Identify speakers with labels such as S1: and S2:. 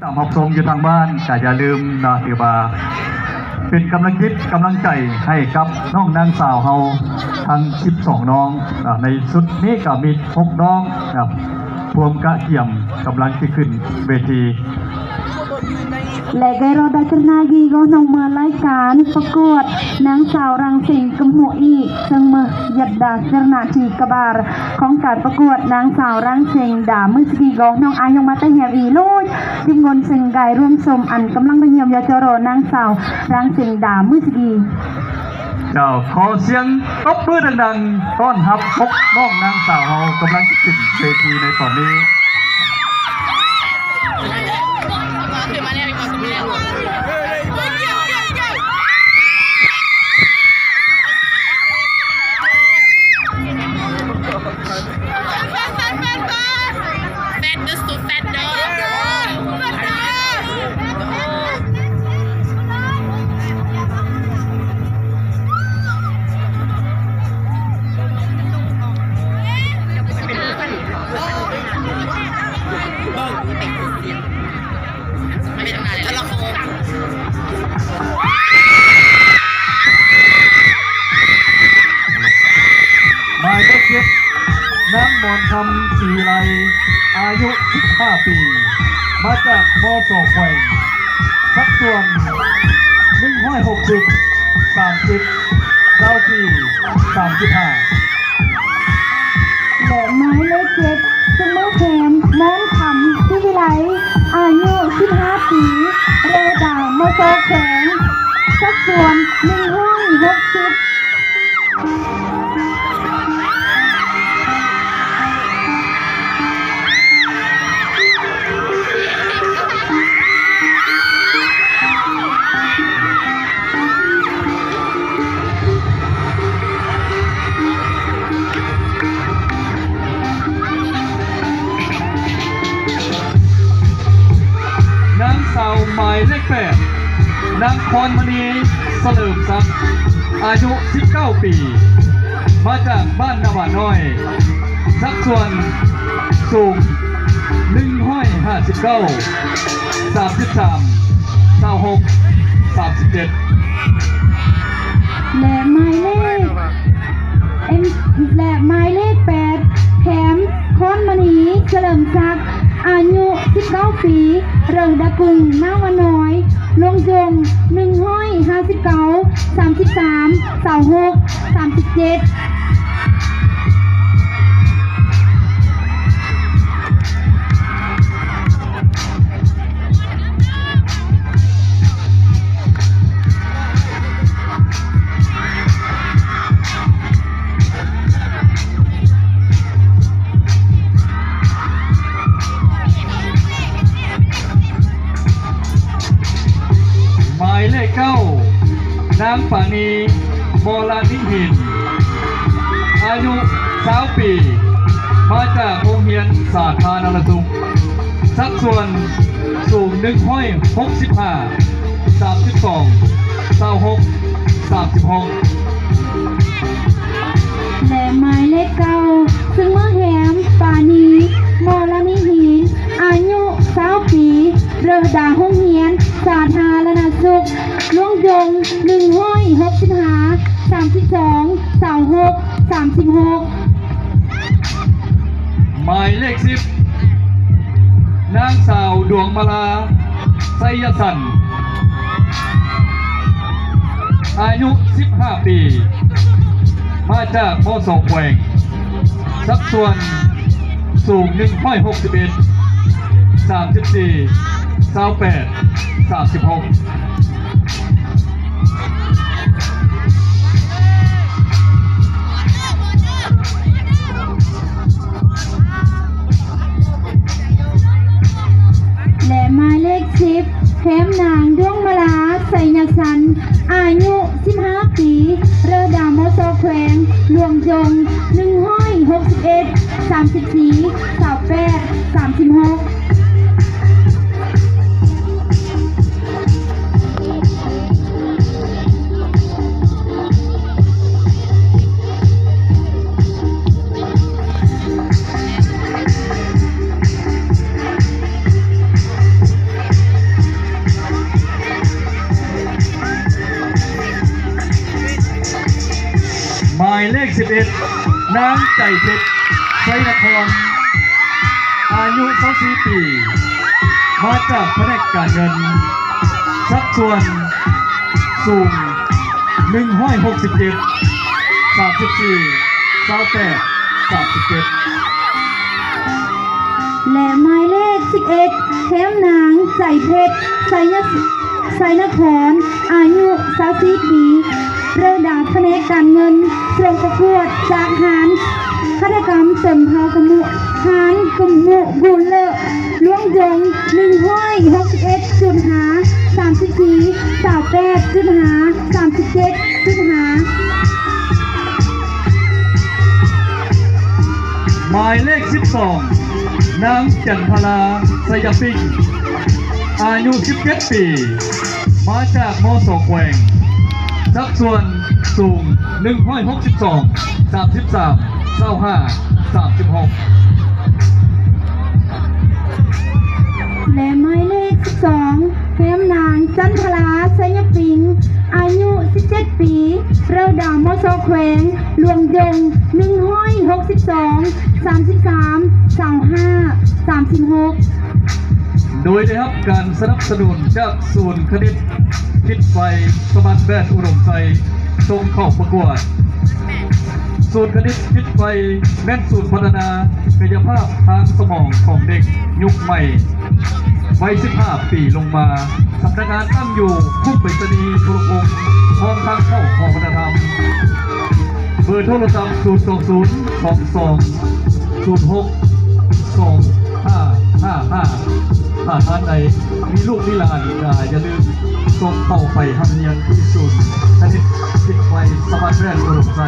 S1: ตามรับชมอยู่ทางบ้านก็อย่าลืมนะถือว่าเป็นกำลังคิดกำลังใจให้กับน้องนางสาวเฮาทั้ง12น้องในชุดนี้ก็มี6น้องนะครับพวมกะเกี่ยมกำลังที่ขึ้นเวที
S2: และได้เราได้ชนะกีก็นำมารายการประกวดนางสาวรังสิงกำหัวอีซึ่งมือยัดดาชนะทีกบาร์ของการประกวดนางสาวรังสิงด่ามือสกีก็น้องอายงมาแต่เหียวีลุยดิมงนสิงไก่ร่วมสมอันกำลังไปเยี่ยมยาจรนางสาวรังสิงด่ามือสกี
S1: เจ้าขอเสียงตบมือดังๆต้อนรับพบน้องนางสาวเฮากำลังขึ้นเวทีในตอนนี้หมายเลข7นางมนคำศรีไลอายุ15ปีมาจากมอสอแขวงสัดส่วน160 30 94 35
S2: และหมายเลข7ซึ่งเมื่อแถมน้องคำที่วิไลอายุ15ปีเรดามอโซแขวงสัดส่วน160
S1: นางสาวหมายเลข8นางพรมณีเสลิมทรัพย์อายุ19ปีมาจากบ้านนาวาน้อยสัดส่วนสูง159 33 26 37
S2: และหมายเลข8แถมพรมณีเฉลิมศักดิ์อายุ19ปีเริงดะกุงนาวน้อยลงจง159 33 26 37
S1: หมายเลข9นางปานีโมลานิหินอายุ20ปีมาจากโรงเรียนสาธารณสุขสัดส่วนสูง165 32 26 36
S2: และหมายเลข9ซึ่งเมื่อแหมปานีโมลานิหินอายุ20ปีเริงดาห้องเรียนสาธารณสุขล่วงจง165 32 26 36
S1: หมายเลข10นางสาวดวงมาลาไสยสันอายุ15ปีมาจากมอสอแขวงสัดส่วนสูง161 34 28 36
S2: และหมายเลข10แถมนางดวงมาลาไสยสันอายุ15ปีเรือดามอโซแขวงหลวงจง161 34 28 36
S1: ายเลข 11 นางใจเพชรไซนคร อายุ24 ปี มาจากแผนกการเงิน สัดส่วนสูง167 34 28 37
S2: และหมายเลข 11 แถมนางใจเพชรไซนคร อายุ24 ปีเริ่มดาบแผนกการเงินส่งประกวดจากหารฆาตกรรมเสริมเผากมุหารกมุบุญเลอะล้วงยง161จุดหา34 38จุดหา37จุดหา
S1: หมายเลข 12 นางจันทราสยปิง อายุ 17 ปี มาจากมสแขวง สัดส่วนสูง162 33 25 36
S2: และหมายเลข 12 แถมนางจันทราไซยปิง อายุ 17 ปีเริ่มดาวมสแขวงหลวงยง162 33 25 36
S1: โดยได้รับการสนับสนุนจากศูนย์คณิตคิดไฟสมานแบทอุดมใจส่งเข้าประกวด ศูนย์คณิตคิดไฟแม่นศูนย์พัฒนากายภาพทางสมองของเด็กยุคใหม่วัย 15 ปีลงมาสำนักงานตั้งอยู่คุ้มไปรษณีย์โทรคมพร้อมทางเข้าของวัฒนธรรม เบอร์โทรศัพท์020 22 06 2555 ถ้าท่านใดมีลูกมีหลานอย่าลืมส่งเข้าไปทำเนียนที่ศูนย์คณิตคิดไฟสมานแบทอุดมใจ